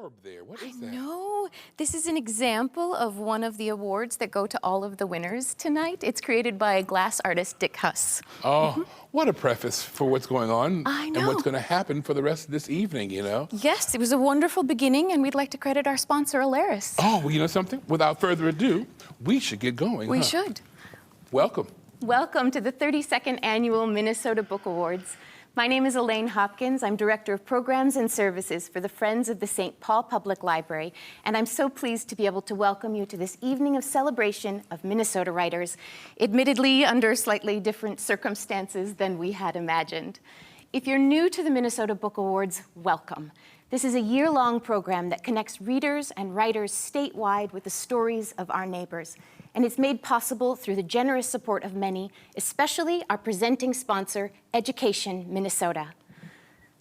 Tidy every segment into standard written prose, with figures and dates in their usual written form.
orb there. What is that? I know. This is an example of one of the awards that go to all of the winners tonight. It's created by glass artist Dick Huss. Oh, what a preface for what's going on I know. and what's going to happen for the rest of this evening, you know? Yes, it was a wonderful beginning, and we'd like to credit our sponsor, Alaris. Oh, well, you know something? Without further ado, we should get going. We should. Welcome. Welcome to the 32nd Annual Minnesota Book Awards. My name is Elaine Hopkins. I'm Director of Programs and Services for the Friends of the St. Paul Public Library, and I'm so pleased to be able to welcome you to this evening of celebration of Minnesota writers, admittedly under slightly different circumstances than we had imagined. If you're new to the Minnesota Book Awards, welcome. This is a year-long program that connects readers and writers statewide with the stories of our neighbors. And it's made possible through the generous support of many, especially our presenting sponsor, Education Minnesota.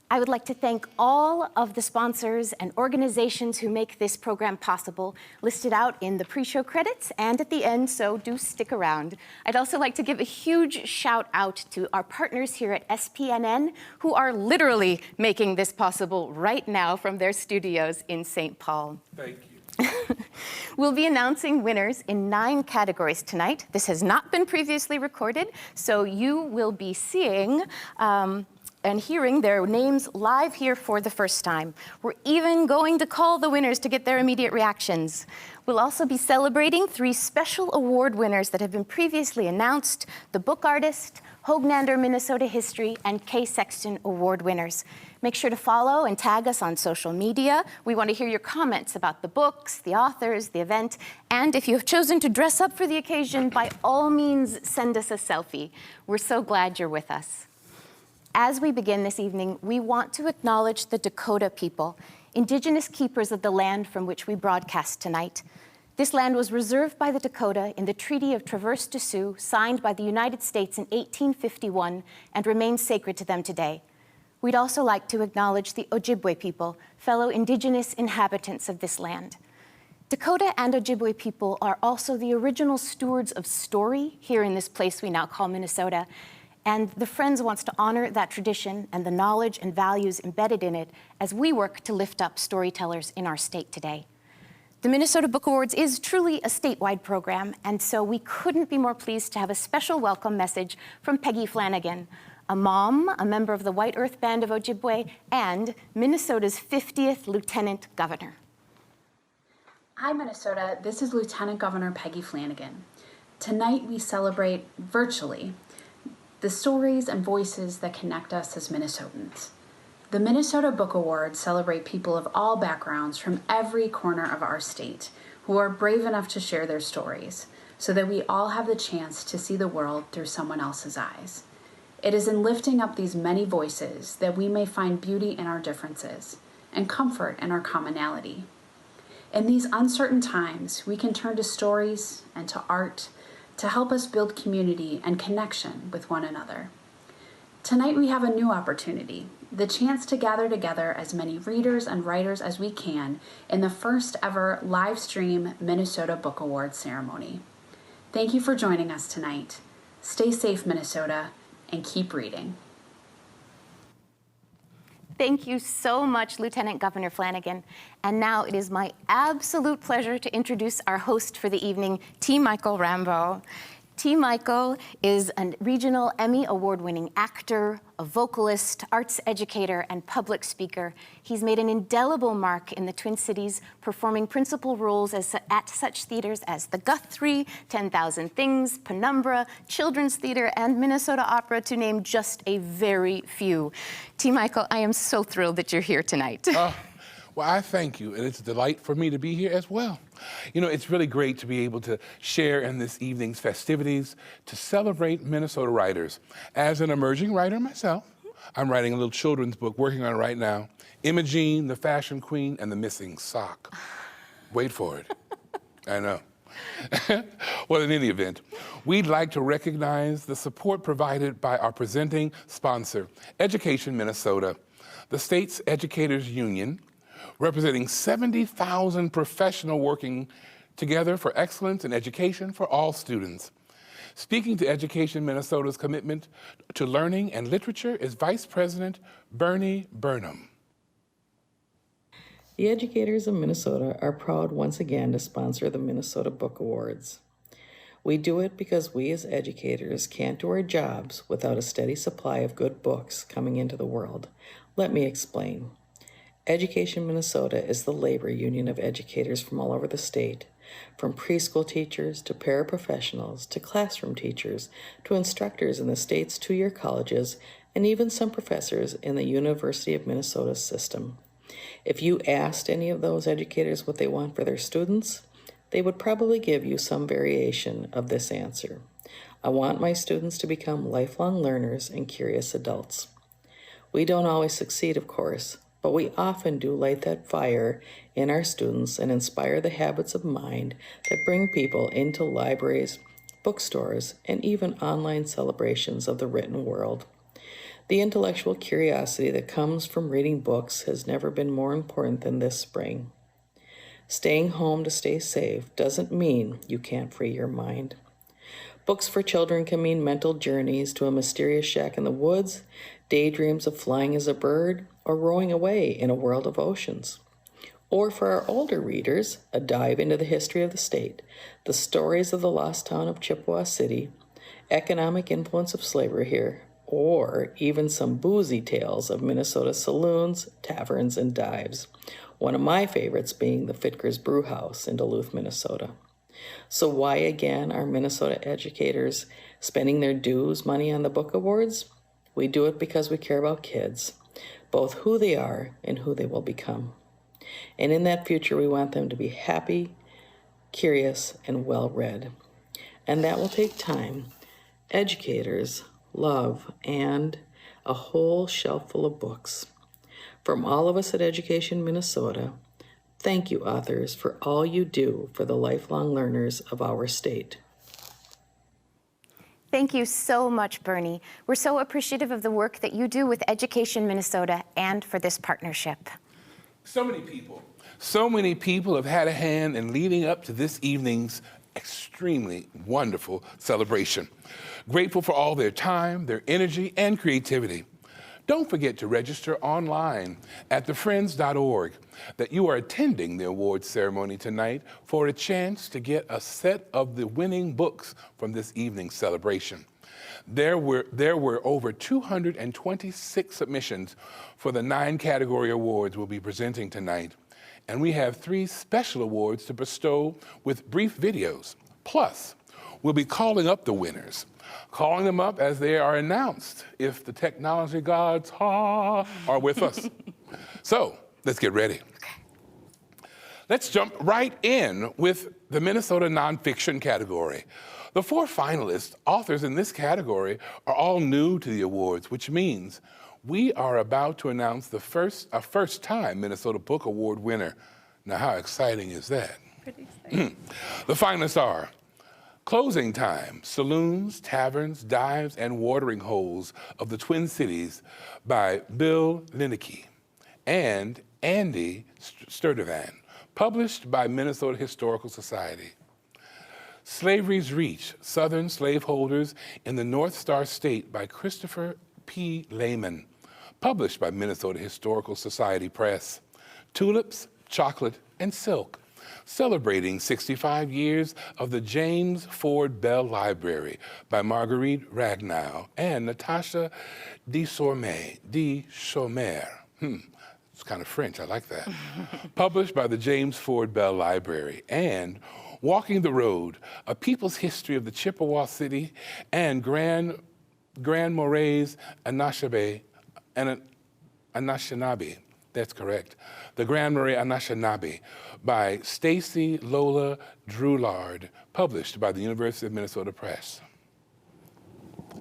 I would like to thank all of the sponsors and organizations who make this program possible, listed out in the pre-show credits and at the end, so do stick around. I'd also like to give a huge shout out to our partners here at SPNN, who are literally making this possible right now from their studios in St. Paul. Thank you. We'll be announcing winners in 9 categories tonight. This has not been previously recorded, so you will be seeing and hearing their names live here for the first time. We're even going to call the winners to get their immediate reactions. We'll also be celebrating 3 special award winners that have been previously announced: the Book Artist, Hogan Minnesota History, and K. Sexton Award winners. Make sure to follow and tag us on social media. We want to hear your comments about the books, the authors, the event, and if you have chosen to dress up for the occasion, by all means, send us a selfie. We're so glad you're with us. As we begin this evening, we want to acknowledge the Dakota people, indigenous keepers of the land from which we broadcast tonight. This land was reserved by the Dakota in the Treaty of Traverse des Sioux, signed by the United States in 1851, and remains sacred to them today. We'd also like to acknowledge the Ojibwe people, fellow indigenous inhabitants of this land. Dakota and Ojibwe people are also the original stewards of story here in this place we now call Minnesota, and the Friends wants to honor that tradition and the knowledge and values embedded in it as we work to lift up storytellers in our state today. The Minnesota Book Awards is truly a statewide program, and so we couldn't be more pleased to have a special welcome message from Peggy Flanagan, a mom, a member of the White Earth Band of Ojibwe, and Minnesota's 50th Lieutenant Governor. Hi, Minnesota. This is Lieutenant Governor Peggy Flanagan. Tonight we celebrate virtually the stories and voices that connect us as Minnesotans. The Minnesota Book Awards celebrate people of all backgrounds from every corner of our state who are brave enough to share their stories so that we all have the chance to see the world through someone else's eyes. It is in lifting up these many voices that we may find beauty in our differences and comfort in our commonality. In these uncertain times, we can turn to stories and to art to help us build community and connection with one another. Tonight we have a new opportunity, the chance to gather together as many readers and writers as we can in the first ever live stream Minnesota Book Awards ceremony. Thank you for joining us tonight. Stay safe, Minnesota, and keep reading. Thank you so much, Lieutenant Governor Flanagan. And now it is my absolute pleasure to introduce our host for the evening, T. Michael Rambo. T. Michael is a regional Emmy award-winning actor, a vocalist, arts educator, and public speaker. He's made an indelible mark in the Twin Cities, performing principal roles at such theaters as the Guthrie, 10,000 Things, Penumbra, Children's Theater, and Minnesota Opera, to name just a very few. T. Michael, I am so thrilled that you're here tonight. Well, I thank you, and it's a delight for me to be here as well. You know, it's really great to be able to share in this evening's festivities to celebrate Minnesota writers. As an emerging writer myself, I'm writing a little children's book, working on it right now, Imogene, the Fashion Queen, and the Missing Sock. Wait for it. I know. Well, in any event, we'd like to recognize the support provided by our presenting sponsor, Education Minnesota, the state's educators union, representing 70,000 professionals working together for excellence in education for all students. Speaking to Education Minnesota's commitment to learning and literature is Vice President Bernie Burnham. The educators of Minnesota are proud once again to sponsor the Minnesota Book Awards. We do it because we as educators can't do our jobs without a steady supply of good books coming into the world. Let me explain. Education Minnesota is the labor union of educators from all over the state, from preschool teachers to paraprofessionals to classroom teachers to instructors in the state's two-year colleges and even some professors in the University of Minnesota system. If you asked any of those educators what they want for their students, they would probably give you some variation of this answer. I want my students to become lifelong learners and curious adults. We don't always succeed, of course, but we often do light that fire in our students and inspire the habits of mind that bring people into libraries, bookstores, and even online celebrations of the written world. The intellectual curiosity that comes from reading books has never been more important than this spring. Staying home to stay safe doesn't mean you can't free your mind. Books for children can mean mental journeys to a mysterious shack in the woods, daydreams of flying as a bird, or rowing away in a world of oceans. Or for our older readers, a dive into the history of the state, the stories of the lost town of Chippewa City, economic influence of slavery here, or even some boozy tales of Minnesota saloons, taverns, and dives. One of my favorites being the Fitker's Brew House in Duluth, Minnesota. So why again are Minnesota educators spending their dues money on the book awards? We do it because we care about kids, both who they are and who they will become. And in that future, we want them to be happy, curious, and well-read. And that will take time, educators, love, and a whole shelf full of books. From all of us at Education Minnesota, thank you, authors, for all you do for the lifelong learners of our state. Thank you so much, Bernie. We're so appreciative of the work that you do with Education Minnesota and for this partnership. So many people have had a hand in leading up to this evening's extremely wonderful celebration. Grateful for all their time, their energy, and creativity. Don't forget to register online at thefriends.org that you are attending the awards ceremony tonight for a chance to get a set of the winning books from this evening's celebration. There were over 226 submissions for the 9 category awards we'll be presenting tonight. And we have 3 special awards to bestow with brief videos. Plus, we'll be calling up the winners, calling them up as they are announced if the technology gods are with us. So, let's get ready. Let's jump right in with the Minnesota Nonfiction category. The 4 finalist authors in this category are all new to the awards, which means we are about to announce a first-time Minnesota Book Award winner. Now, how exciting is that? Pretty exciting. The finalists are Closing Time, Saloons, Taverns, Dives, and Watering Holes of the Twin Cities by Bill Lineker and Andy Sturtevant, published by Minnesota Historical Society. Slavery's Reach, Southern Slaveholders in the North Star State by Christopher P. Lehman, published by Minnesota Historical Society Press. Tulips, Chocolate, and Silk, celebrating 65 years of the James Ford Bell Library by Marguerite Ragnow and Natasha Desormeaux. It's kind of French, I like that. Published by the James Ford Bell Library. And Walking the Road, A People's History of the Chippewa City and Grand Marais Anishinaabe. That's correct. The Grand Marais Anishinaabe by Stacy Lola Droulard, published by the University of Minnesota Press.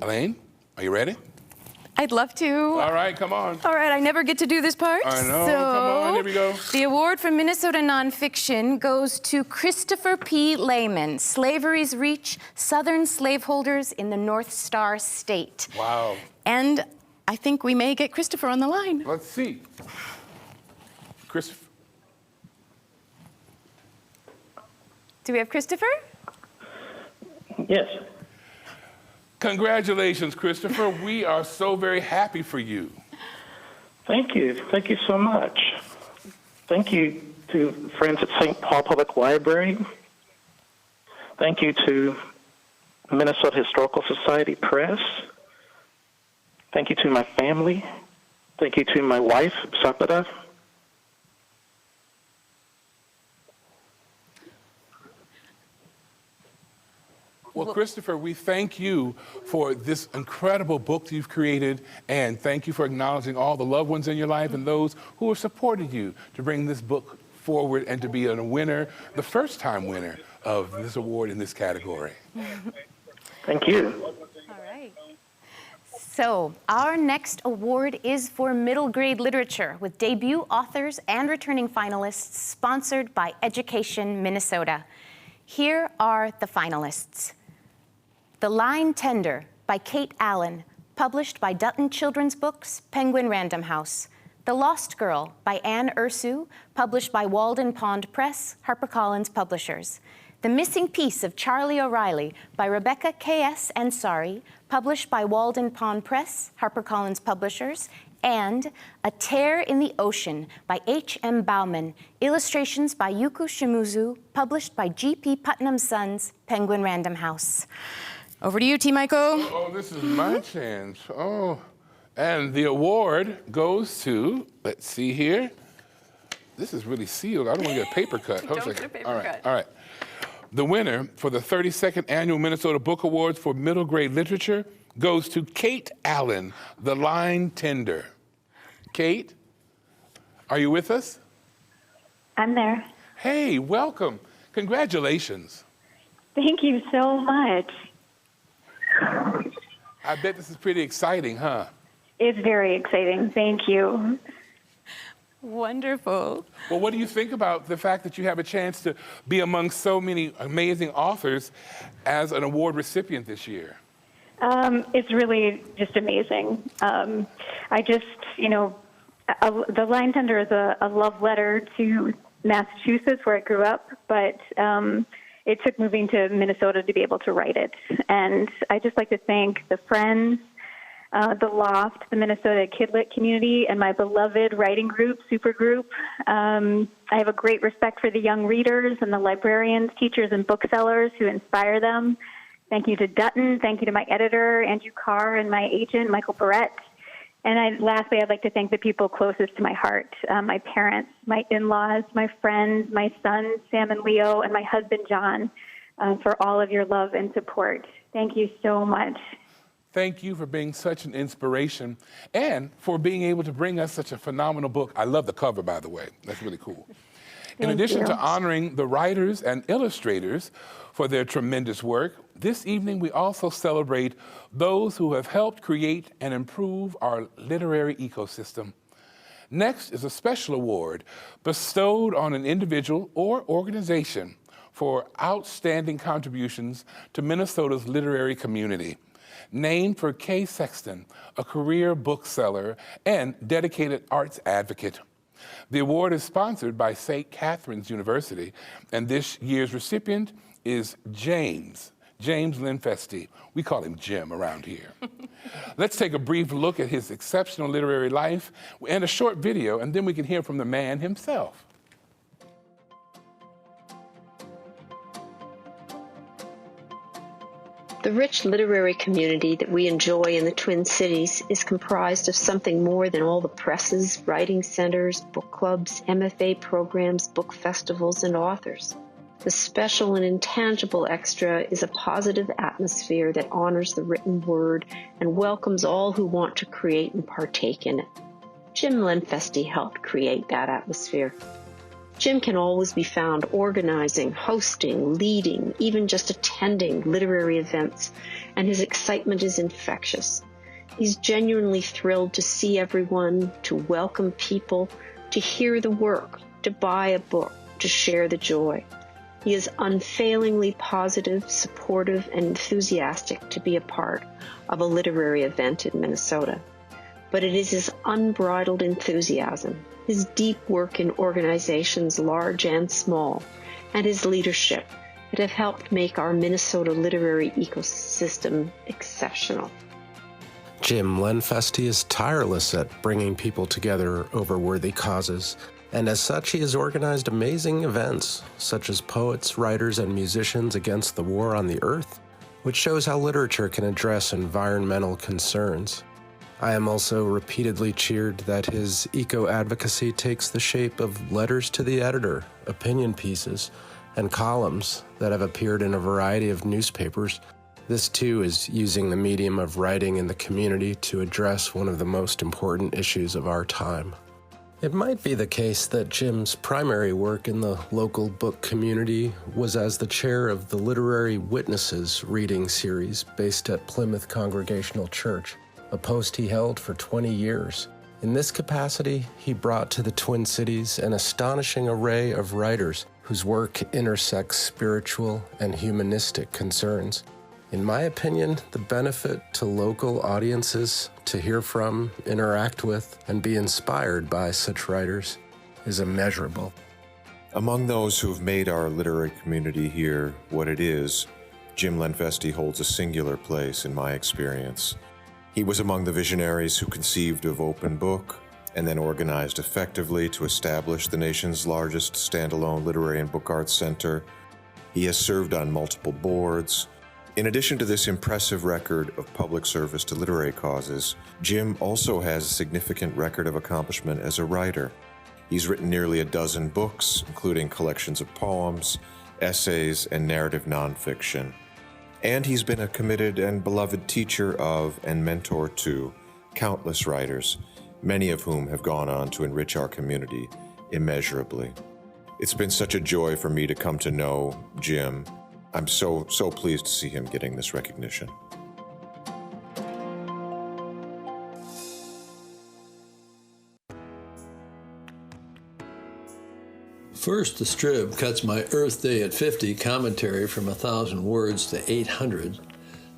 Elaine, are you ready? I'd love to. All right, come on. All right, I never get to do this part. I know, so come on, here we go. The award for Minnesota Nonfiction goes to Christopher P. Lehman, Slavery's Reach, Southern Slaveholders in the North Star State. Wow. And I think we may get Christopher on the line. Let's see. Christopher. Do we have Christopher? Yes. Congratulations, Christopher. We are so very happy for you. Thank you. Thank you so much. Thank you to friends at St. Paul Public Library. Thank you to Minnesota Historical Society Press. Thank you to my family. Thank you to my wife, Sapara. Well, Christopher, we thank you for this incredible book you've created, and thank you for acknowledging all the loved ones in your life and those who have supported you to bring this book forward and to be a winner, the first-time winner of this award in this category. Thank you. All right. So our next award is for middle grade literature with debut authors and returning finalists, sponsored by Education Minnesota. Here are the finalists. The Line Tender by Kate Allen, published by Dutton Children's Books, Penguin Random House. The Lost Girl by Anne Ursu, published by Walden Pond Press, HarperCollins Publishers. The Missing Piece of Charlie O'Reilly by Rebecca K.S. Ansari, published by Walden Pond Press, HarperCollins Publishers. And A Tear in the Ocean by H.M. Bauman, illustrations by Yuko Shimizu, published by G.P. Putnam's Sons, Penguin Random House. Over to you, T. Michael. Oh, this is my chance. Oh, and the award goes to, let's see here. This is really sealed. I don't want to get a paper cut. Don't get a paper cut. All right. The winner for the 32nd Annual Minnesota Book Awards for Middle Grade Literature goes to Kate Allen, The Line Tender. Kate, are you with us? I'm there. Hey, welcome. Congratulations. Thank you so much. I bet this is pretty exciting, huh? It's very exciting. Thank you. Wonderful. Well, what do you think about the fact that you have a chance to be among so many amazing authors as an award recipient this year? It's really just amazing. I just, The Line Tender is a love letter to Massachusetts, where I grew up, but it took moving to Minnesota to be able to write it. And I just like to thank the Friends, the Loft, the Minnesota Kidlit community, and my beloved writing group, Supergroup. I have a great respect for the young readers and the librarians, teachers, and booksellers who inspire them. Thank you to Dutton. Thank you to my editor, Andrew Carr, and my agent, Michael Barrett. And lastly, I'd like to thank the people closest to my heart, my parents, my in-laws, my friends, my sons, Sam and Leo, and my husband, John, for all of your love and support. Thank you so much. Thank you for being such an inspiration and for being able to bring us such a phenomenal book. I love the cover, by the way. That's really cool. In addition to honoring the writers and illustrators for their tremendous work, this evening we also celebrate those who have helped create and improve our literary ecosystem. Next is a special award bestowed on an individual or organization for outstanding contributions to Minnesota's literary community. Named for Kay Sexton, a career bookseller and dedicated arts advocate. The award is sponsored by St. Catherine's University, and this year's recipient is James Linfesti. We call him Jim around here. Let's take a brief look at his exceptional literary life and a short video, and then we can hear from the man himself. The rich literary community that we enjoy in the Twin Cities is comprised of something more than all the presses, writing centers, book clubs, MFA programs, book festivals, and authors. The special and intangible extra is a positive atmosphere that honors the written word and welcomes all who want to create and partake in it. Jim Linfesti helped create that atmosphere. Jim can always be found organizing, hosting, leading, even just attending literary events, and his excitement is infectious. He's genuinely thrilled to see everyone, to welcome people, to hear the work, to buy a book, to share the joy. He is unfailingly positive, supportive, and enthusiastic to be a part of a literary event in Minnesota. But it is his unbridled enthusiasm, his deep work in organizations large and small, and his leadership that have helped make our Minnesota literary ecosystem exceptional. Jim Linfesti is tireless at bringing people together over worthy causes. And as such, he has organized amazing events, such as Poets, Writers, and Musicians Against the War on the Earth, which shows how literature can address environmental concerns. I am also repeatedly cheered that his eco-advocacy takes the shape of letters to the editor, opinion pieces, and columns that have appeared in a variety of newspapers. This, too, is using the medium of writing in the community to address one of the most important issues of our time. It might be the case that Jim's primary work in the local book community was as the chair of the Literary Witnesses reading series based at Plymouth Congregational Church, a post he held for 20 years. In this capacity, he brought to the Twin Cities an astonishing array of writers whose work intersects spiritual and humanistic concerns. In my opinion, the benefit to local audiences to hear from, interact with, and be inspired by such writers is immeasurable. Among those who've made our literary community here what it is, Jim Lenfesti holds a singular place in my experience. He was among the visionaries who conceived of Open Book and then organized effectively to establish the nation's largest standalone literary and book arts center. He has served on multiple boards. In addition to this impressive record of public service to literary causes, Jim also has a significant record of accomplishment as a writer. He's written nearly a dozen books, including collections of poems, essays, and narrative nonfiction. And he's been a committed and beloved teacher of and mentor to countless writers, many of whom have gone on to enrich our community immeasurably. It's been such a joy for me to come to know Jim. I'm so pleased to see him getting this recognition. First, the Strib cuts my Earth Day at 50 commentary from 1,000 words to 800.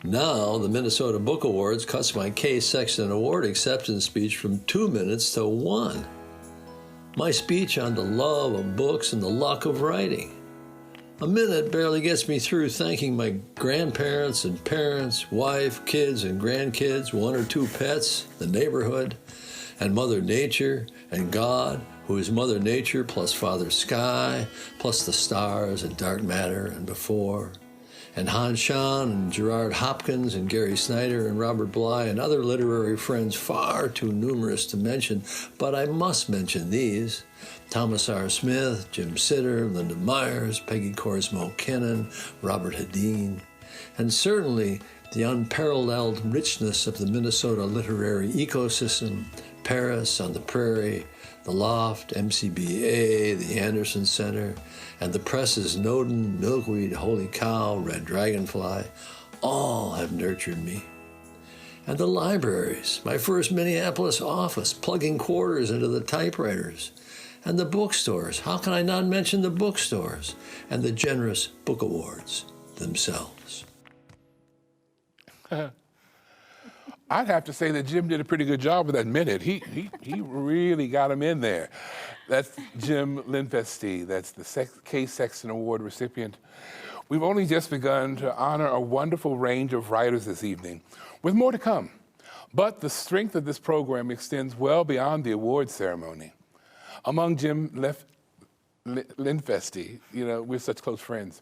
Now, the Minnesota Book Awards cuts my K. Sexton Award acceptance speech from 2 minutes to 1. My speech on the love of books and the luck of writing. A minute barely gets me through thanking my grandparents and parents, wife, kids and grandkids, 1 or 2 pets, the neighborhood, and Mother Nature and God, who is Mother Nature plus Father Sky, plus the stars and dark matter and before, and Hans Schahn and Gerard Hopkins and Gary Snyder and Robert Bly and other literary friends far too numerous to mention, but I must mention these. Thomas R. Smith, Jim Sitter, Linda Myers, Peggy Corsmo Kennan, Robert Hedin, and certainly the unparalleled richness of the Minnesota literary ecosystem, Paris on the Prairie, the Loft, MCBA, the Anderson Center, and the presses Snowden, Milkweed, Holy Cow, Red Dragonfly, all have nurtured me. And the libraries, my first Minneapolis office, plugging quarters into the typewriters, and the bookstores. How can I not mention the bookstores and the generous book awards themselves? I'd have to say that Jim did a pretty good job with that minute. He really got him in there. That's Jim Lenfesti. That's the K. Sexton Award recipient. We've only just begun to honor a wonderful range of writers this evening, with more to come. But the strength of this program extends well beyond the award ceremony. Among Jim Lenfesti, we're such close friends,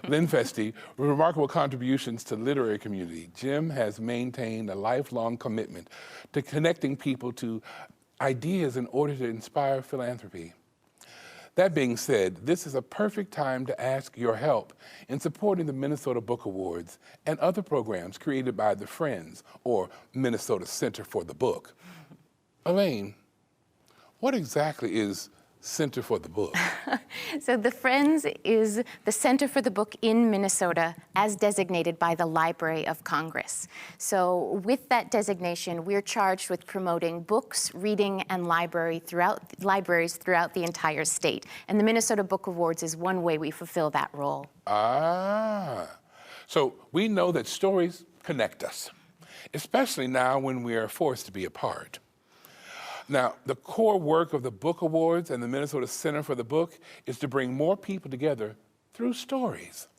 Lenfesti, with remarkable contributions to the literary community, Jim has maintained a lifelong commitment to connecting people to ideas in order to inspire philanthropy. That being said, this is a perfect time to ask your help in supporting the Minnesota Book Awards and other programs created by the Friends or Minnesota Center for the Book. Elaine, what exactly is Center for the Book? So the Friends is the Center for the Book in Minnesota as designated by the Library of Congress. So with that designation, we're charged with promoting books, reading, and libraries throughout the entire state. And the Minnesota Book Awards is one way we fulfill that role. So we know that stories connect us, especially now when we are forced to be apart. Now, the core work of the Book Awards and the Minnesota Center for the Book is to bring more people together through stories.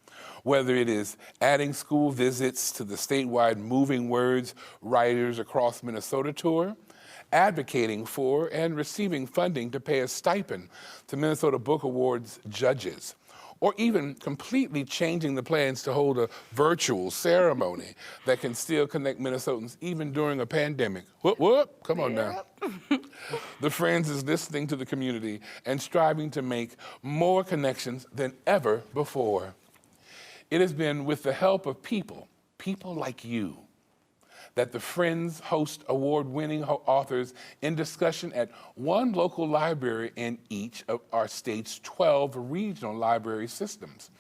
Whether it is adding school visits to the statewide Moving Words Writers Across Minnesota tour, advocating for and receiving funding to pay a stipend to Minnesota Book Awards judges, or even completely changing the plans to hold a virtual ceremony that can still connect Minnesotans even during a pandemic. Whoop, come on now. The Friends is listening to the community and striving to make more connections than ever before. It has been with the help of people like you, that the Friends host award-winning authors in discussion at one local library in each of our state's 12 regional library systems.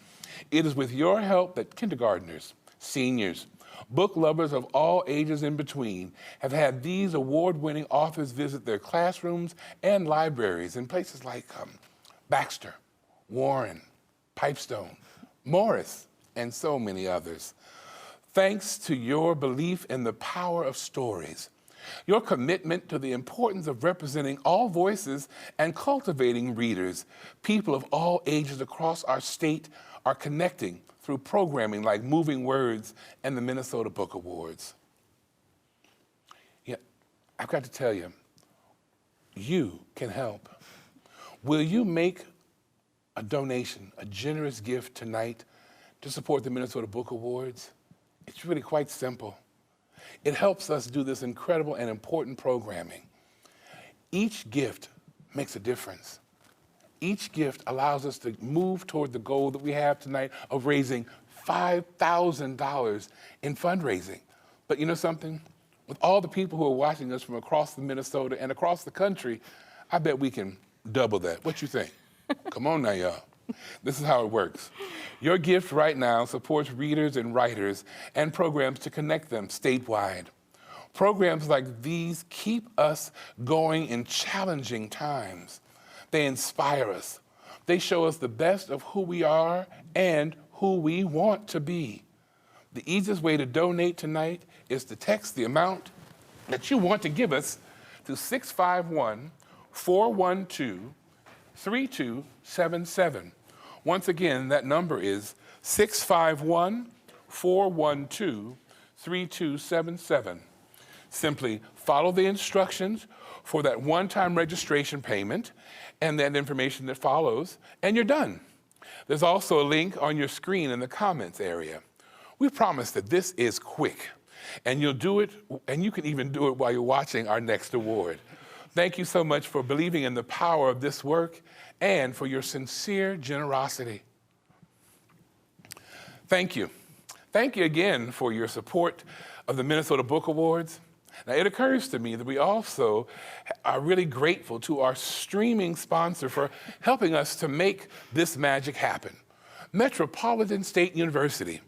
It is with your help that kindergartners, seniors, book lovers of all ages in between have had these award-winning authors visit their classrooms and libraries in places like Baxter, Warren, Pipestone, Morris, and so many others. Thanks to your belief in the power of stories, your commitment to the importance of representing all voices and cultivating readers, people of all ages across our state are connecting through programming like Moving Words and the Minnesota Book Awards. Yeah, I've got to tell you, you can help. Will you make a donation, a generous gift tonight to support the Minnesota Book Awards? It's really quite simple. It helps us do this incredible and important programming. Each gift makes a difference. Each gift allows us to move toward the goal that we have tonight of raising $5,000 in fundraising. But you know something? With all the people who are watching us from across the Minnesota and across the country, I bet we can double that. What you think? Come on now, y'all. This is how it works. Your gift right now supports readers and writers and programs to connect them statewide. Programs like these keep us going in challenging times. They inspire us. They show us the best of who we are and who we want to be. The easiest way to donate tonight is to text the amount that you want to give us to 651-412-3277. Once again, that number is 651-412-3277. Simply follow the instructions for that one-time registration payment and that information that follows, and you're done. There's also a link on your screen in the comments area. We promise that this is quick, and you'll do it, and you can even do it while you're watching our next award. Thank you so much for believing in the power of this work and for your sincere generosity. Thank you. Thank you again for your support of the Minnesota Book Awards. Now, it occurs to me that we also are really grateful to our streaming sponsor for helping us to make this magic happen, Metropolitan State University,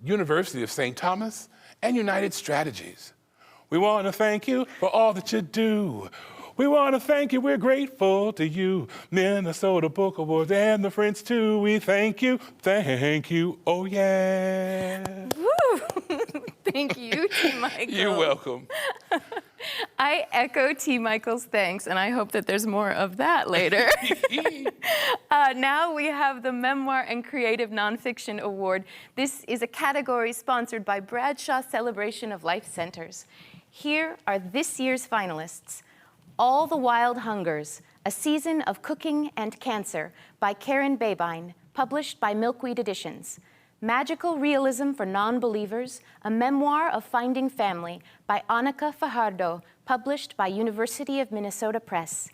University of St. Thomas, and United Strategies. We want to thank you for all that you do. We want to thank you. We're grateful to you, Minnesota Book Awards and the Friends too. We thank you. Thank you. Oh, yeah. Woo! Thank you, T. Michael. You're welcome. I echo T. Michael's thanks, and I hope that there's more of that later. Now we have the Memoir and Creative Nonfiction Award. This is a category sponsored by Bradshaw Celebration of Life Centers. Here are this year's finalists. All the Wild Hungers, A Season of Cooking and Cancer by Karen Babine, published by Milkweed Editions. Magical Realism for Non-Believers, A Memoir of Finding Family by Annika Fajardo, published by University of Minnesota Press.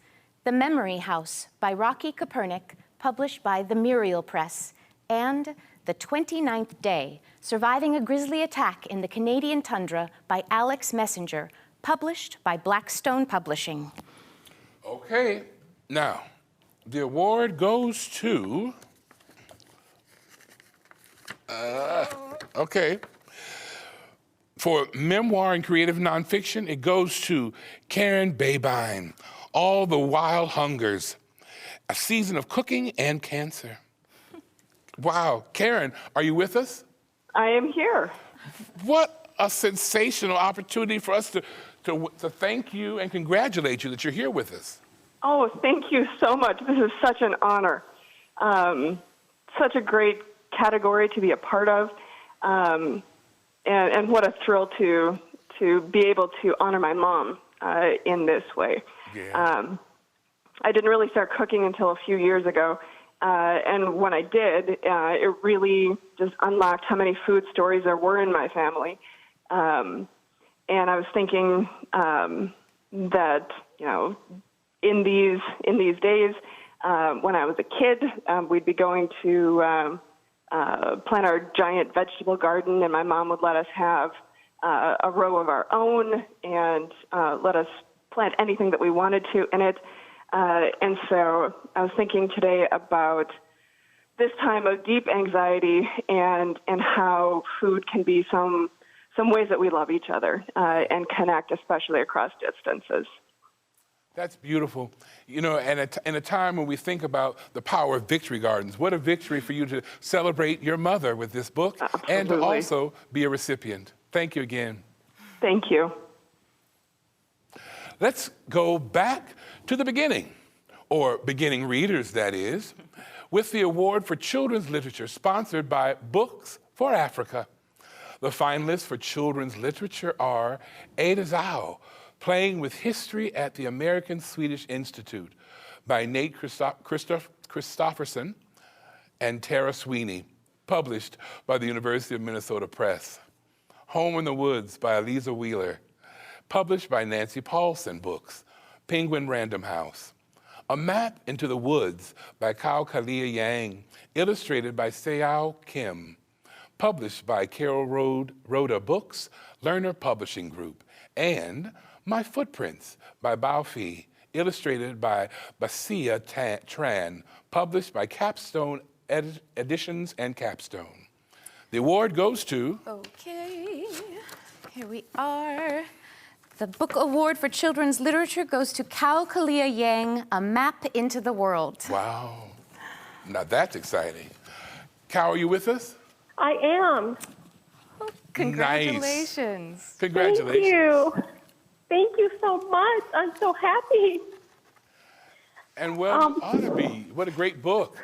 The Memory House by Rocky Kopernik, published by the Muriel Press. And The 29th Day, Surviving a Grizzly Attack in the Canadian Tundra by Alex Messenger, published by Blackstone Publishing. Okay, now, the award goes to, for Memoir and Creative Nonfiction, it goes to Karen Babine, All the Wild Hungers, A Season of Cooking and Cancer. Wow, Karen, are you with us? I am here. What a sensational opportunity for us to thank you and congratulate you that you're here with us. Oh, thank you so much. This is such an honor. Such a great category to be a part of. And what a thrill to be able to honor my mom in this way. Yeah. I didn't really start cooking until a few years ago, and when I did, it really just unlocked how many food stories there were in my family. And I was thinking that, you know, in these days, when I was a kid, we'd be going to plant our giant vegetable garden, and my mom would let us have a row of our own and let us plant anything that we wanted to in it. And so I was thinking today about this time of deep anxiety and how food can be some ways that we love each other and connect, especially across distances. That's beautiful. You know, and in a time when we think about the power of victory gardens, what a victory for you to celebrate your mother with this book. Absolutely. And to also be a recipient. Thank you again. Thank you. Let's go back to the beginning, or beginning readers, that is, with the award for children's literature sponsored by Books for Africa. The finalists for children's literature are Ada Zhao, Playing with History at the American Swedish Institute by Nate Christopherson and Tara Sweeney, published by the University of Minnesota Press. Home in the Woods by Eliza Wheeler, published by Nancy Paulson Books, Penguin Random House. A Map into the Woods by Kao Kalia Yang, illustrated by Seao Kim, published by Carol Rhoda Books, Lerner Publishing Group. And My Footprints by Bao Phi, illustrated by Basia Tran, published by Capstone Editions and Capstone. The award goes to... Okay, here we are. The book award for children's literature goes to Kao Kalia Yang, A Map into the World. Wow, now that's exciting. Kao, are you with us? I am. Oh, congratulations. Nice. Congratulations. Thank you. Thank you so much. I'm so happy. And well, you ought to be. What a great book.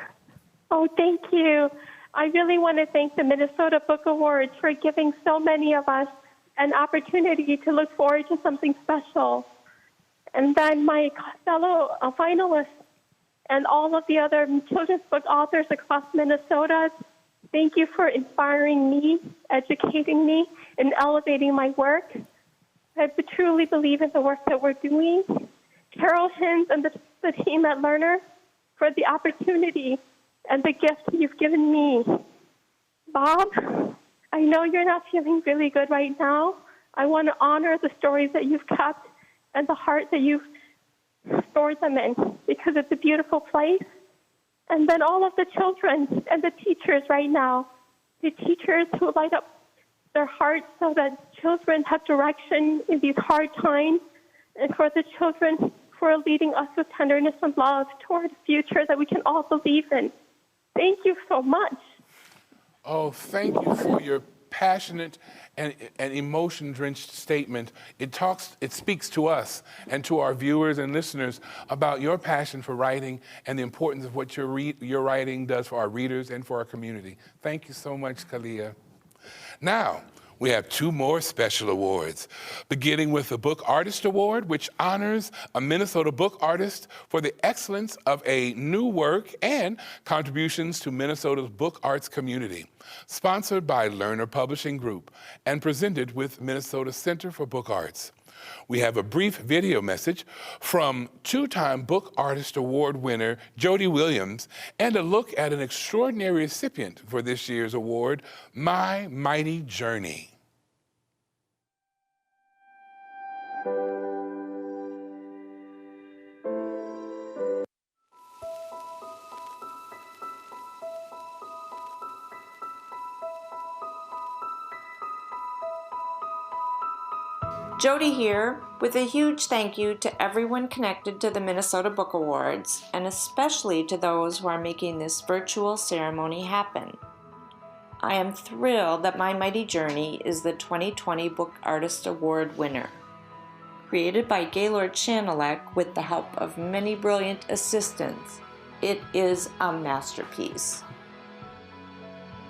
Oh, thank you. I really want to thank the Minnesota Book Awards for giving so many of us an opportunity to look forward to something special. And then my fellow finalists and all of the other children's book authors across Minnesota, thank you for inspiring me, educating me, and elevating my work. I truly believe in the work that we're doing. Carol Hins and the team at Lerner for the opportunity and the gift you've given me. Bob, I know you're not feeling really good right now. I want to honor the stories that you've kept and the heart that you've stored them in, because it's a beautiful place. And then all of the children and the teachers right now, the teachers who light up their hearts so that children have direction in these hard times, and for the children who are leading us with tenderness and love toward a future that we can all believe in. Thank you so much. Oh, thank you for your passionate and emotion-drenched statement. It speaks to us and to our viewers and listeners about your passion for writing and the importance of what your writing does for our readers and for our community. Thank you so much, Kalia. Now, we have two more special awards, beginning with the Book Artist Award, which honors a Minnesota book artist for the excellence of a new work and contributions to Minnesota's book arts community, sponsored by Lerner Publishing Group and presented with Minnesota Center for Book Arts. We have a brief video message from two-time Book Artist Award winner Jody Williams and a look at an extraordinary recipient for this year's award, My Mighty Journey. Jody here, with a huge thank you to everyone connected to the Minnesota Book Awards, and especially to those who are making this virtual ceremony happen. I am thrilled that My Mighty Journey is the 2020 Book Artist Award winner. Created by Gaylord Chanelek with the help of many brilliant assistants, it is a masterpiece.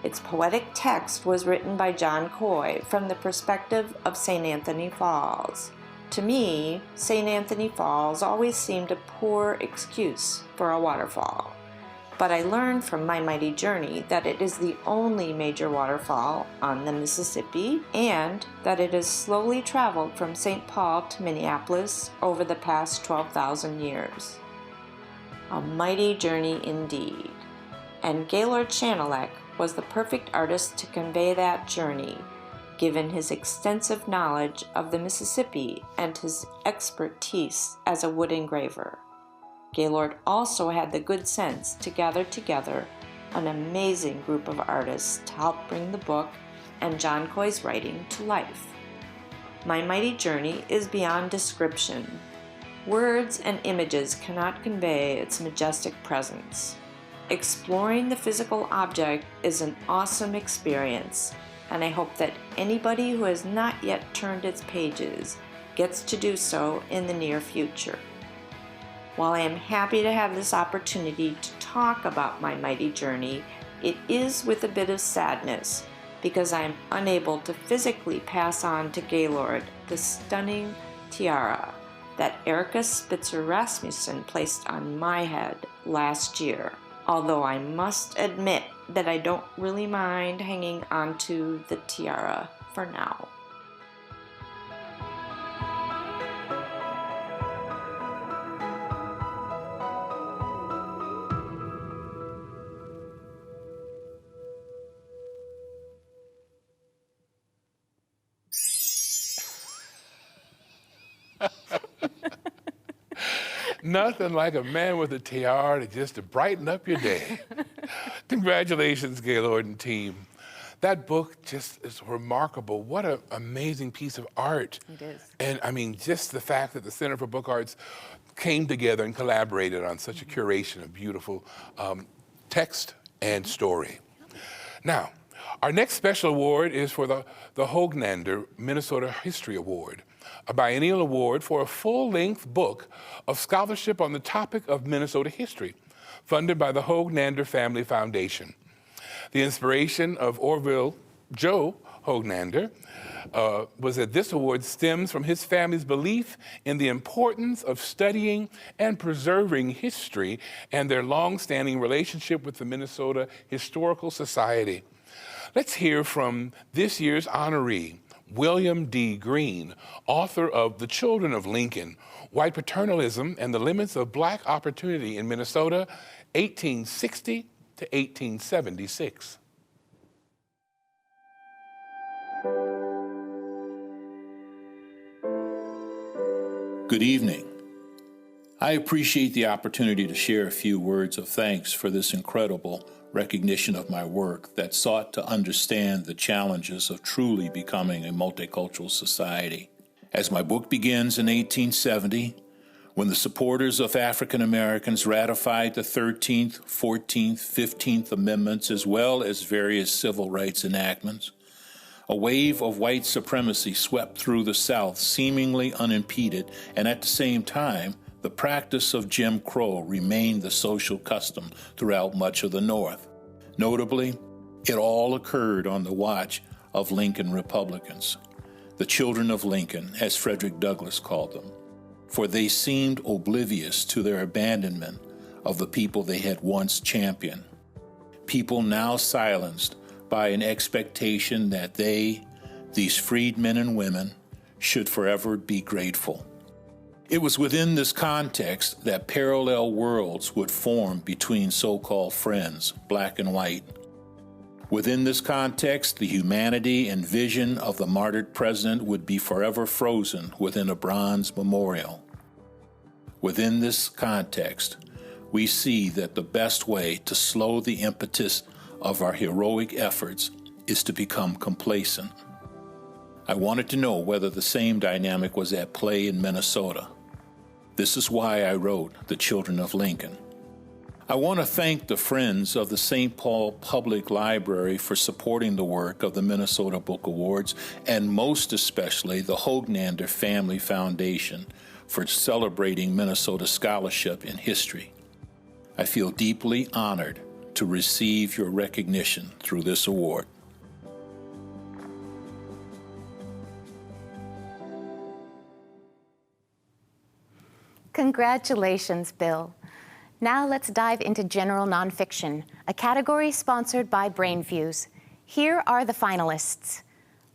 Its poetic text was written by John Coy from the perspective of St. Anthony Falls. To me, St. Anthony Falls always seemed a poor excuse for a waterfall. But I learned from My Mighty Journey that it is the only major waterfall on the Mississippi and that it has slowly traveled from St. Paul to Minneapolis over the past 12,000 years. A mighty journey indeed. And Gaylord Chanelec was the perfect artist to convey that journey, given his extensive knowledge of the Mississippi and his expertise as a wood engraver. Gaylord also had the good sense to gather together an amazing group of artists to help bring the book and John Coy's writing to life. My Mighty Journey is beyond description. Words and images cannot convey its majestic presence. Exploring the physical object is an awesome experience, and I hope that anybody who has not yet turned its pages gets to do so in the near future. While I am happy to have this opportunity to talk about My Mighty Journey, it is with a bit of sadness because I am unable to physically pass on to Gaylord the stunning tiara that Erica Spitzer Rasmussen placed on my head last year, although I must admit that I don't really mind hanging onto the tiara for now. Nothing like a man with a tiara to brighten up your day. Congratulations, Gaylord and team. That book just is remarkable. What an amazing piece of art. It is. And I mean, just the fact that the Center for Book Arts came together and collaborated on such a curation of beautiful text and story. Now, our next special award is for the Hoagnander Minnesota History Award, a biennial award for a full-length book of scholarship on the topic of Minnesota history, funded by the Hoagnander Family Foundation. The inspiration of Orville Joe Hoagnander was that this award stems from his family's belief in the importance of studying and preserving history and their long-standing relationship with the Minnesota Historical Society. Let's hear from this year's honoree, William D. Green, author of The Children of Lincoln, White Paternalism and the Limits of Black Opportunity in Minnesota, 1860 to 1876. Good evening. I appreciate the opportunity to share a few words of thanks for this incredible recognition of my work that sought to understand the challenges of truly becoming a multicultural society. As my book begins in 1870, when the supporters of African Americans ratified the 13th, 14th, 15th Amendments, as well as various civil rights enactments, a wave of white supremacy swept through the South seemingly unimpeded, and at the same time, the practice of Jim Crow remained the social custom throughout much of the North. Notably, it all occurred on the watch of Lincoln Republicans, the children of Lincoln, as Frederick Douglass called them, for they seemed oblivious to their abandonment of the people they had once championed. People now silenced by an expectation that they, these freed men and women, should forever be grateful. It was within this context that parallel worlds would form between so-called friends, black and white. Within this context, the humanity and vision of the martyred president would be forever frozen within a bronze memorial. Within this context, we see that the best way to slow the impetus of our heroic efforts is to become complacent. I wanted to know whether the same dynamic was at play in Minnesota. This is why I wrote The Children of Lincoln. I want to thank the Friends of the St. Paul Public Library for supporting the work of the Minnesota Book Awards, and most especially the Hoagnander Family Foundation for celebrating Minnesota scholarship in history. I feel deeply honored to receive your recognition through this award. Congratulations, Bill. Now let's dive into general nonfiction, a category sponsored by Brainfuse. Here are the finalists.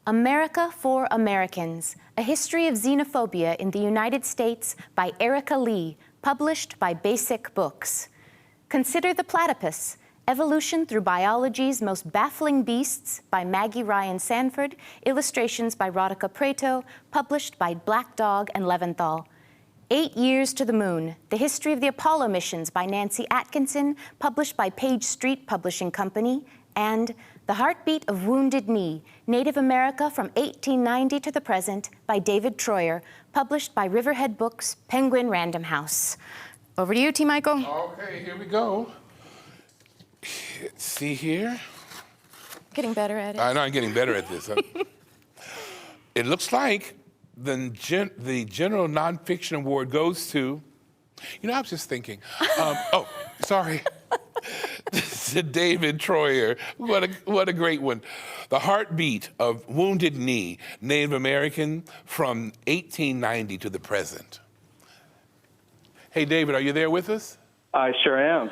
America for Americans, A History of Xenophobia in the United States by Erica Lee, published by Basic Books. Consider the Platypus, Evolution Through Biology's Most Baffling Beasts by Maggie Ryan Sanford, illustrations by Radhika Preto, published by Black Dog and Leventhal. 8 Years to the Moon, The History of the Apollo Missions by Nancy Atkinson, published by Page Street Publishing Company, and The Heartbeat of Wounded Knee, Native America from 1890 to the Present by David Troyer, published by Riverhead Books, Penguin Random House. Over to you, T. Michael. Okay, here we go. See here? Getting better at it. I know I'm getting better at this. It looks like the General Nonfiction Award goes to, I was just thinking, sorry. To David Troyer. What a great one. The Heartbeat of Wounded Knee, Native American from 1890 to the present. Hey, David, are you there with us? I sure am.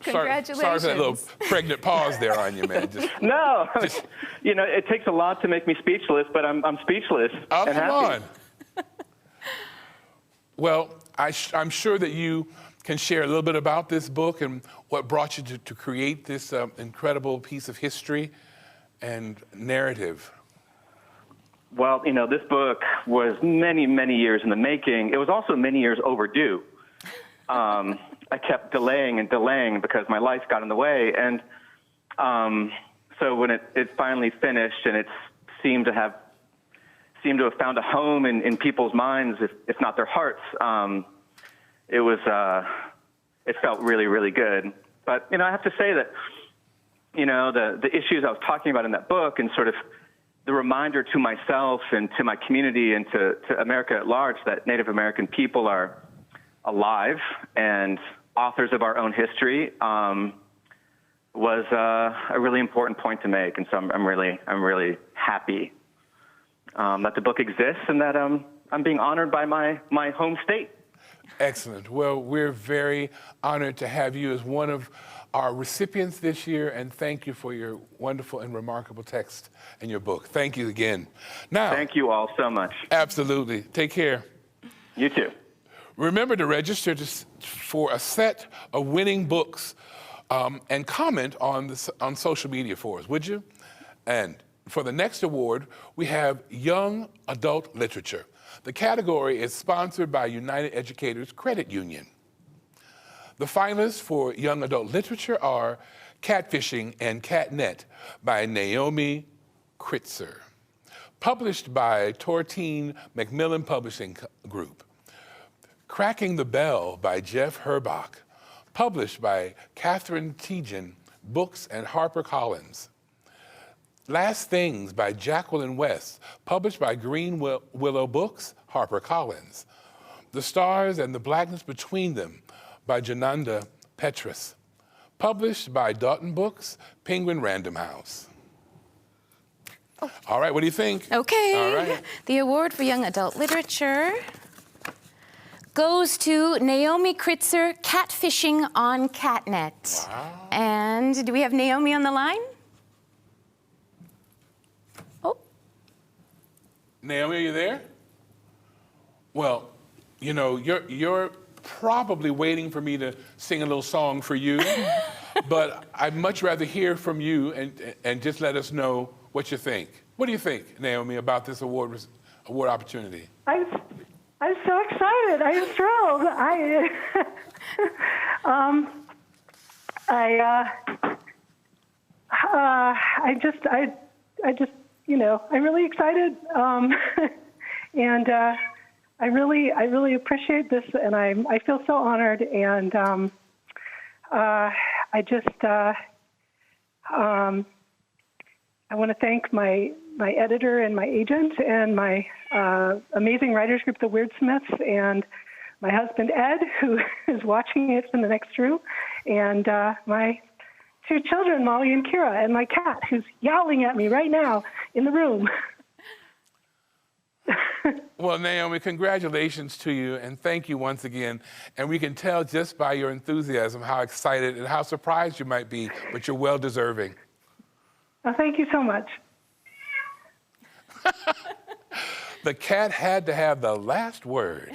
Congratulations. Sorry for that little pregnant pause there on you, man. No, it takes a lot to make me speechless, but I'm speechless and happy. Come on. Well, I'm sure that you can share a little bit about this book and what brought you to create this incredible piece of history and narrative. Well, this book was many, many years in the making. It was also many years overdue. I kept delaying and delaying because my life got in the way. And so when it finally finished and it seemed to have found a home in people's minds, if not their hearts, it felt really, really good. But, I have to say that, the issues I was talking about in that book and sort of the reminder to myself and to my community and to America at large that Native American people are alive and authors of our own history was a really important point to make. And so I'm really happy that the book exists and that I'm being honored by my home state. Excellent. Well, we're very honored to have you as one of our recipients this year, and thank you for your wonderful and remarkable text in your book. Thank you again. Now, thank you all so much. Absolutely. Take care. You too. Remember to register for a set of winning books and comment on social media for us, would you? And for the next award, we have Young Adult Literature. The category is sponsored by United Educators Credit Union. The finalists for Young Adult Literature are Catfishing and Catnet by Naomi Kritzer, published by Tortine Macmillan Publishing Group. Cracking the Bell by Jeff Herbach, published by Catherine Tejan Books and HarperCollins. Last Things by Jacqueline West, published by Green Willow Books, HarperCollins. The Stars and the Blackness Between Them by Jananda Petrus, published by Doughton Books, Penguin Random House. Oh. All right, what do you think? Okay. All right. The award for Young Adult Literature goes to Naomi Kritzer, Catfishing on Catnet. Wow. And do we have Naomi on the line? Oh. Naomi, are you there? Well, you're probably waiting for me to sing a little song for you, but I'd much rather hear from you and just let us know what you think. What do you think, Naomi, about this award opportunity? I'm so excited. I am thrilled. I'm really excited, and I really appreciate this, and I feel so honored, and I want to thank my editor and my agent and my amazing writers group, the Weirdsmiths, and my husband, Ed, who is watching it in the next room, and my 2 children, Molly and Kira, and my cat, who's yowling at me right now in the room. Well, Naomi, congratulations to you, and thank you once again. And we can tell just by your enthusiasm how excited and how surprised you might be, but you're well deserving. Well, thank you so much. The cat had to have the last word.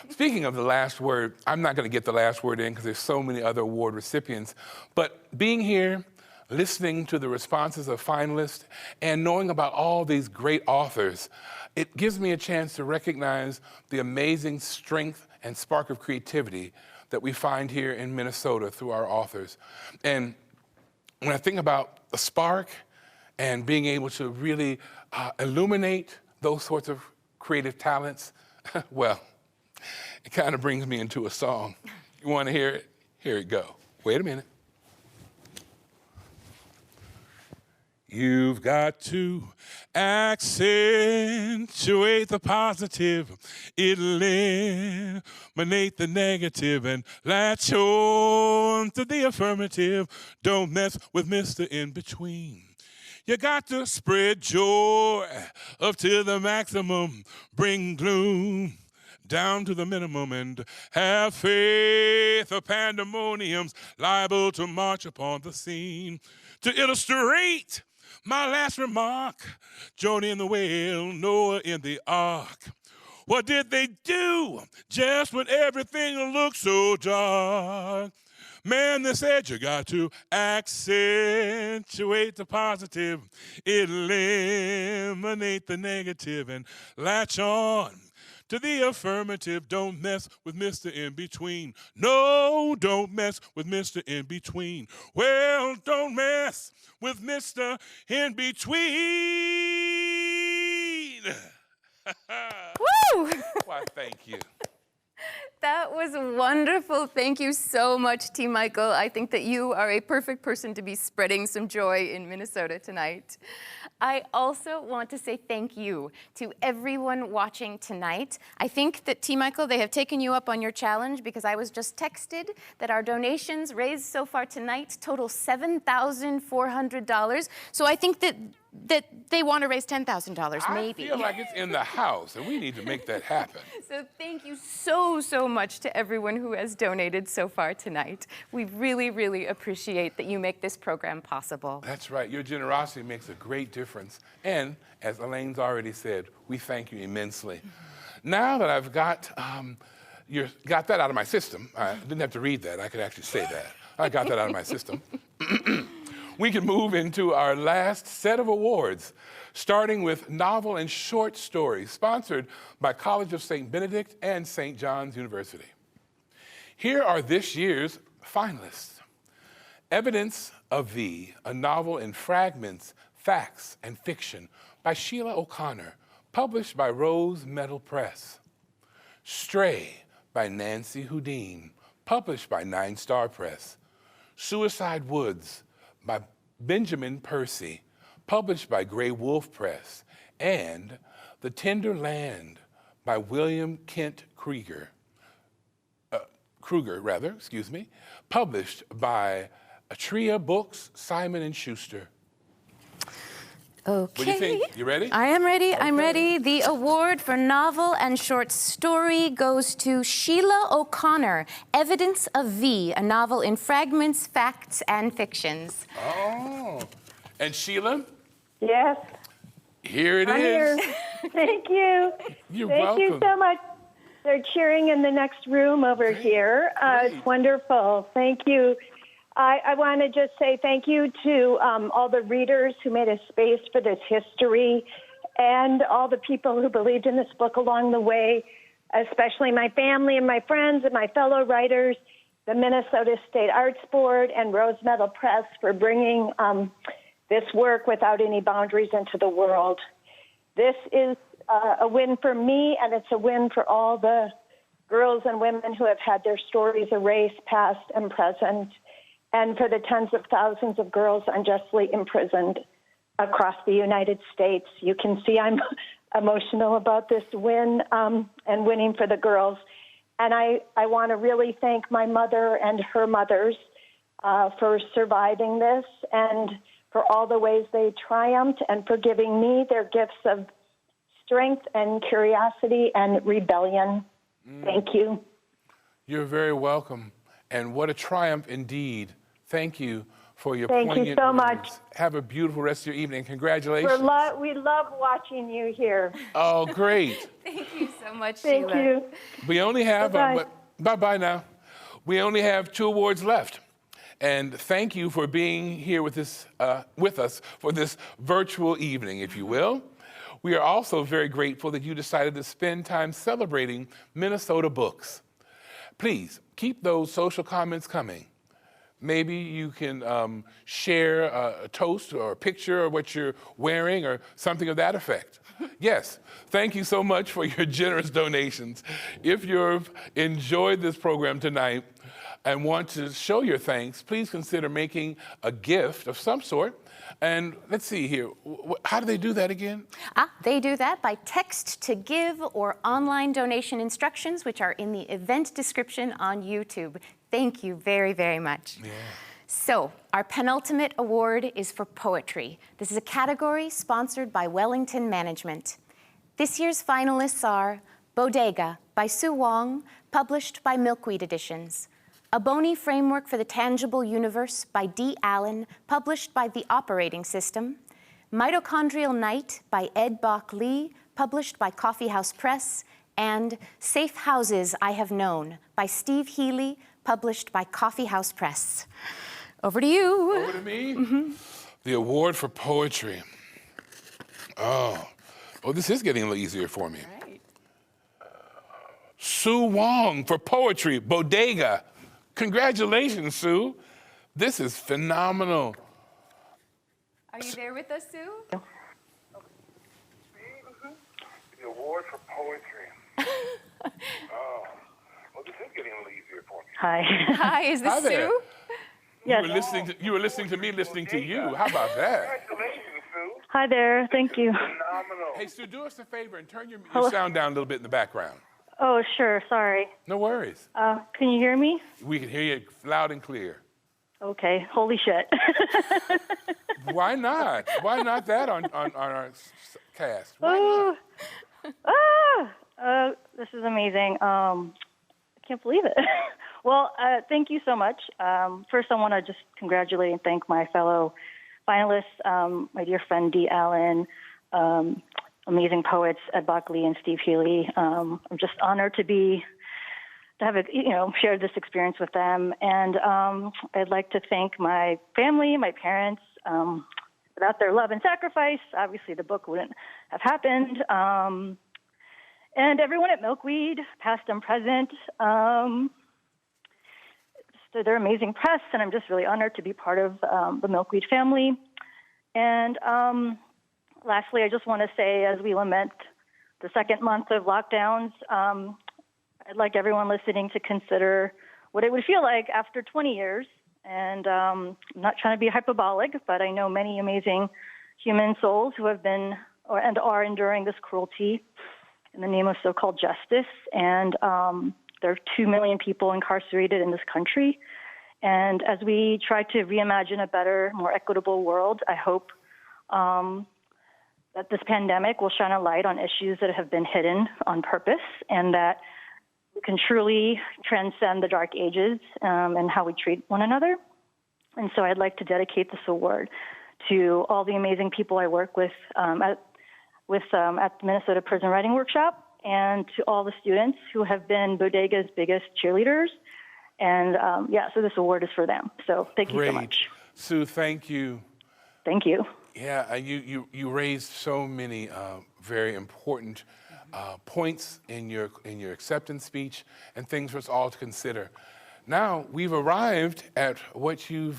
Speaking of the last word, I'm not going to get the last word in because there's so many other award recipients, but being here, listening to the responses of finalists, and knowing about all these great authors, it gives me a chance to recognize the amazing strength and spark of creativity that we find here in Minnesota through our authors. And when I think about the spark and being able to really illuminate those sorts of creative talents, well, it kind of brings me into a song. You want to hear it? Here it go. Wait a minute. You've got to accentuate the positive, eliminate the negative, and latch on to the affirmative. Don't mess with Mr. In-Between. You got to spread joy up to the maximum, bring gloom down to the minimum, and have faith of pandemonium's liable to march upon the scene. To illustrate my last remark, Jonah in the whale, Noah in the ark. What did they do just when everything looked so dark? Man, they said you got to accentuate the positive, eliminate the negative, and latch on to the affirmative. Don't mess with Mr. In-Between. No, don't mess with Mr. In-Between. Well, don't mess with Mr. In-Between. Woo! Why, thank you. That was wonderful. Thank you so much, T. Michael. I think that you are a perfect person to be spreading some joy in Minnesota tonight. I also want to say thank you to everyone watching tonight. I think that, T. Michael, they have taken you up on your challenge because I was just texted that our donations raised so far tonight total $7,400. So I think that they want to raise $10,000, maybe. I feel like it's in the house, and we need to make that happen. So thank you so much to everyone who has donated so far tonight. We really, really appreciate that you make this program possible. That's right. Your generosity makes a great difference. And as Elaine's already said, we thank you immensely. Now that I've got that out of my system, I didn't have to read that. I could actually say that. I got that out of my system. We can move into our last set of awards, starting with novel and short stories, sponsored by College of St. Benedict and St. John's University. Here are this year's finalists. Evidence of Thee, a novel in fragments, facts, and fiction by Sheila O'Connor, published by Rose Metal Press. Stray by Nancy Houdin, published by Nine Star Press. Suicide Woods by Benjamin Percy, published by Grey Wolf Press, and The Tender Land by William Kent Kruger, published by Atria Books, Simon & Schuster. Okay. What do you think? You ready? I am ready. Okay. I'm ready. The award for novel and short story goes to Sheila O'Connor, Evidence of Thee, a novel in fragments, facts, and fictions. Oh. And Sheila? Yes. Here it I'm is. here. Thank you. You're Thank welcome. you so much. They're cheering in the next room over here. It's wonderful. Thank you. I want to just say thank you to all the readers who made a space for this history and all the people who believed in this book along the way, especially my family and my friends and my fellow writers, the Minnesota State Arts Board and Rose Metal Press for bringing this work without any boundaries into the world. This is a win for me, and it's a win for all the girls and women who have had their stories erased, past and present, and for the tens of thousands of girls unjustly imprisoned across the United States. You can see I'm emotional about this win and winning for the girls. And I want to really thank my mother and her mothers for surviving this and for all the ways they triumphed and for giving me their gifts of strength and curiosity and rebellion. Thank you. You're very welcome. And what a triumph indeed. Thank you for your Thank you poignant so words. much. Have a beautiful rest of your evening. Congratulations. We love watching you here. Oh, great. Thank you so much, Thank Sheila. you. We only have, Bye-bye. bye-bye now. We only have 2 awards left. And thank you for being here with us for this virtual evening, if you will. We are also very grateful that you decided to spend time celebrating Minnesota books. Please keep those social comments coming. Maybe you can share a toast or a picture of what you're wearing or something of that effect. Yes, thank you so much for your generous donations. If you've enjoyed this program tonight and want to show your thanks, please consider making a gift of some sort. And let's see here, how do they do that again? They do that by text to give or online donation instructions, which are in the event description on YouTube. Thank you very, very much. Yeah. So, our penultimate award is for poetry. This is a category sponsored by Wellington Management. This year's finalists are Bodega by Sue Wong, published by Milkweed Editions. A Bony Framework for the Tangible Universe by D. Allen, published by The Operating System. Mitochondrial Night by Ed Bach-Lee, published by Coffeehouse Press. And Safe Houses I Have Known by Steve Healy, published by Coffeehouse Press. Over to you. Over to me? The award for poetry. Oh, this is getting a little easier for me. Right. Sue Wong for poetry, Bodega. Congratulations, Sue. This is phenomenal. Are you there with us, Sue? The award for poetry. This is getting a little easier for me. Hi. Hi, is this Hi there. Sue? Yes. You were listening to me listening to you. How about that? Congratulations, Sue. Hi there. Thank you. Phenomenal. Hey, Sue, do us a favor and turn your Hello? sound down a little bit in the background. Oh, sure. Sorry. No worries. Can you hear me? We can hear you loud and clear. Okay. Holy shit. Why not? Why not that on our cast? Why not? This is amazing. I can't believe it. Well, thank you so much. First, I want to just congratulate and thank my fellow finalists, my dear friend Dee Allen, amazing poets Ed Bach-Lee and Steve Healy. I'm just honored to have shared this experience with them, and I'd like to thank my family, my parents. Without their love and sacrifice, obviously the book wouldn't have happened. And everyone at Milkweed, past and present. They're amazing press, and I'm just really honored to be part of the Milkweed family. And lastly, I just want to say, as we lament the second month of lockdowns, I'd like everyone listening to consider what it would feel like after 20 years. And I'm not trying to be hyperbolic, but I know many amazing human souls who have been and are enduring this cruelty in the name of so-called justice. And there are 2 million people incarcerated in this country. And as we try to reimagine a better, more equitable world, I hope that this pandemic will shine a light on issues that have been hidden on purpose, and that we can truly transcend the dark ages and how we treat one another. And so I'd like to dedicate this award to all the amazing people I work with at the Minnesota Prison Writing Workshop, and to all the students who have been Bodega's biggest cheerleaders. And so this award is for them. So thank you so much. Sue, thank you. Thank you. Yeah, you raised so many very important points in your acceptance speech, and things for us all to consider. Now we've arrived at what we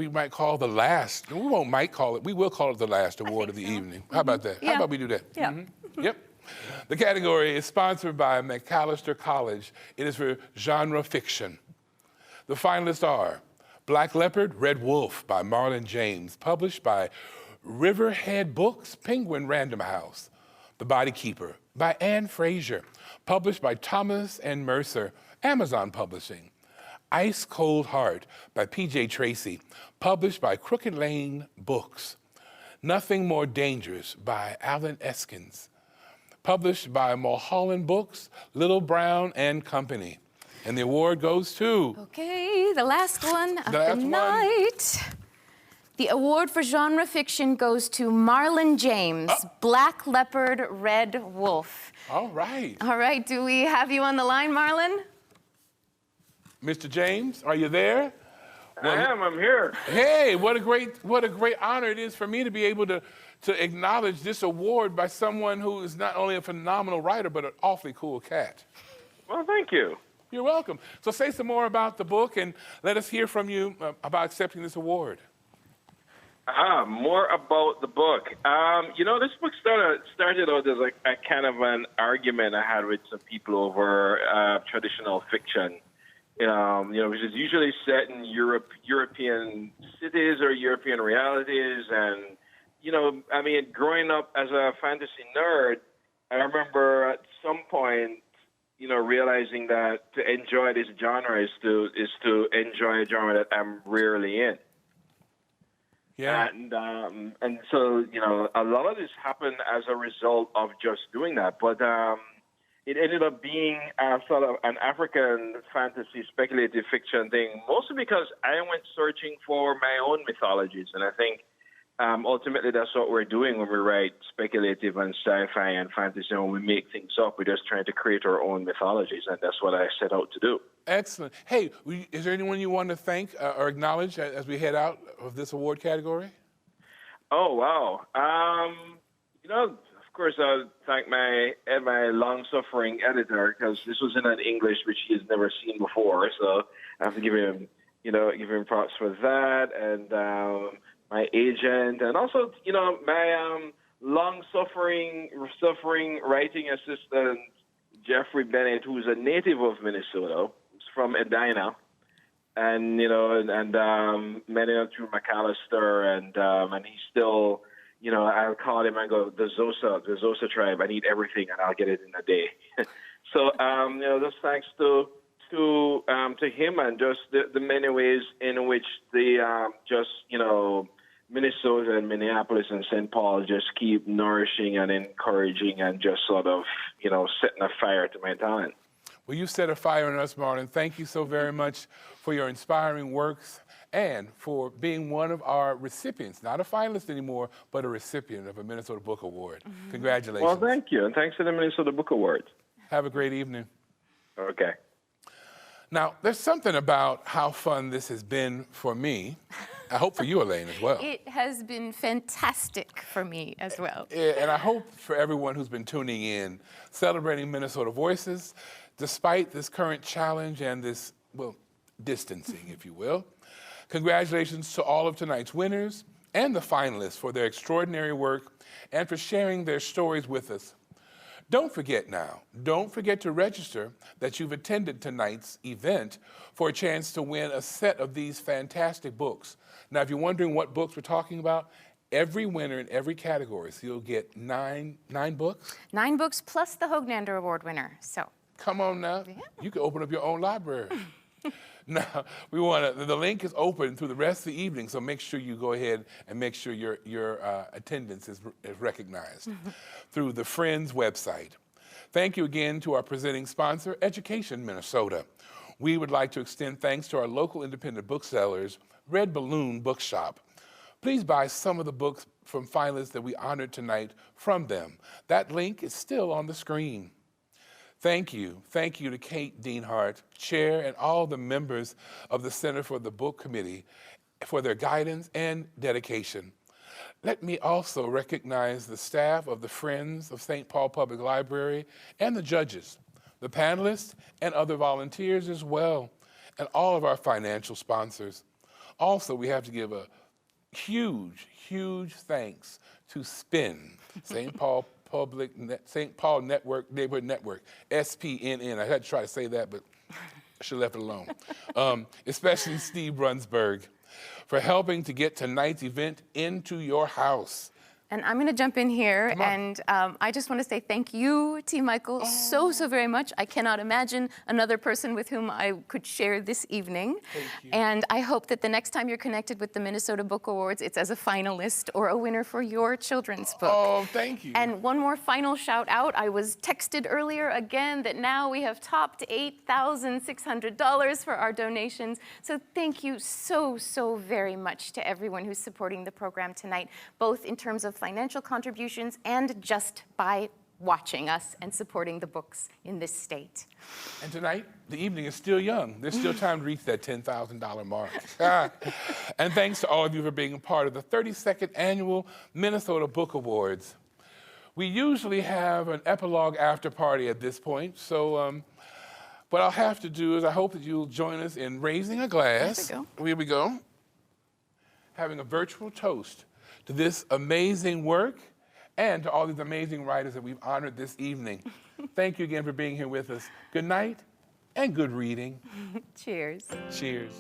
might call the last. We will call it the last award of the evening. How about that? Yeah. How about we do that? Yeah. Mm-hmm. Yep. The category is sponsored by Macalester College. It is for genre fiction. The finalists are Black Leopard, Red Wolf by Marlon James, published by Riverhead Books, Penguin Random House. The Body Keeper by Anne Fraser, published by Thomas and Mercer, Amazon Publishing. Ice Cold Heart by P.J. Tracy, published by Crooked Lane Books. Nothing More Dangerous by Alan Eskins, published by Mulholland Books, Little Brown and Company. And the award goes to... Okay, the last one of the one. night. The award for genre fiction goes to Marlon James, Black Leopard, Red Wolf. All right. All right, do we have you on the line, Marlon? Mr. James, are you there? I am, I'm here. Hey, what a great honor it is for me to be able to acknowledge this award by someone who is not only a phenomenal writer, but an awfully cool cat. Well, thank you. You're welcome. So say some more about the book and let us hear from you about accepting this award. More about the book. You know, this book started out as a kind of an argument I had with some people over traditional fiction. You know, which is usually set in European cities or European realities. And, you know, I mean, growing up as a fantasy nerd, I remember at some point, you know, realizing that to enjoy this genre is to enjoy a genre that I'm rarely in. Yeah. And so, you know, a lot of this happened as a result of just doing that. But it ended up being sort of an African fantasy speculative fiction thing, mostly because I went searching for my own mythologies. And I think ultimately that's what we're doing when we write speculative and sci-fi and fantasy. And when we make things up, we're just trying to create our own mythologies. And that's what I set out to do. Excellent. Hey, is there anyone you want to thank or acknowledge as we head out of this award category? Oh, wow. You know, of course, I'll thank my long-suffering editor, because this was in an English which he has never seen before. So I have to give him props for that, and my agent, and also, you know, my long-suffering writing assistant, Jeffrey Bennett, who's a native of Minnesota, from Edina, and, you know, and met him through McAllister, and he's still, you know, I'll call him and go, the Zosa tribe, I need everything and I'll get it in a day. So, you know, just thanks to him, and just the many ways in which the, just, you know, Minnesota and Minneapolis and St. Paul just keep nourishing and encouraging and just sort of, you know, setting a fire to my talent. Well, you set a fire in us, Marlon. Thank you so very much for your inspiring works and for being one of our recipients, not a finalist anymore, but a recipient of a Minnesota Book Award. Mm-hmm. Congratulations. Well, thank you, and thanks to the Minnesota Book Award. Have a great evening. Okay. Now, there's something about how fun this has been for me. I hope for you, Elaine, as well. It has been fantastic for me as well. And I hope for everyone who's been tuning in, celebrating Minnesota voices, despite this current challenge and this, well, distancing, if you will. Congratulations to all of tonight's winners and the finalists for their extraordinary work and for sharing their stories with us. Don't forget to register that you've attended tonight's event for a chance to win a set of these fantastic books. Now, if you're wondering what books we're talking about, every winner in every category, so you'll get nine books? 9 books plus the Hogan Award winner, so. Come on now, yeah. You can open up your own library. Now, the link is open through the rest of the evening, so make sure you go ahead and make sure your attendance is recognized through the Friends website. Thank you again to our presenting sponsor, Education Minnesota. We would like to extend thanks to our local independent booksellers, Red Balloon Bookshop. Please buy some of the books from finalists that we honored tonight from them. That link is still on the screen. Thank you to Kate Deanhart, Chair, and all the members of the Center for the Book Committee for their guidance and dedication. Let me also recognize the staff of the Friends of St. Paul Public Library and the judges, the panelists, and other volunteers as well, and all of our financial sponsors. Also, we have to give a huge thanks to SPIN, St. Paul Neighborhood Network, SPNN. I had to try to say that, but I should have left it alone. Especially Steve Brunsberg for helping to get tonight's event into your house. And I'm going to jump in here, and I just want to say thank you, T. Michael, so very much. I cannot imagine another person with whom I could share this evening. Thank you. And I hope that the next time you're connected with the Minnesota Book Awards, it's as a finalist or a winner for your children's book. Oh, thank you. And one more final shout out. I was texted earlier again that now we have topped $8,600 for our donations. So thank you so very much to everyone who's supporting the program tonight, both in terms of financial contributions and just by watching us and supporting the books in this state. And tonight, the evening is still young. There's still time to reach that $10,000 mark. And thanks to all of you for being a part of the 32nd Annual Minnesota Book Awards. We usually have an epilogue after party at this point, so what I'll have to do is I hope that you'll join us in raising a glass. Here we go. Having a virtual toast to this amazing work and to all these amazing writers that we've honored this evening. Thank you again for being here with us. Good night and good reading. Cheers. Cheers.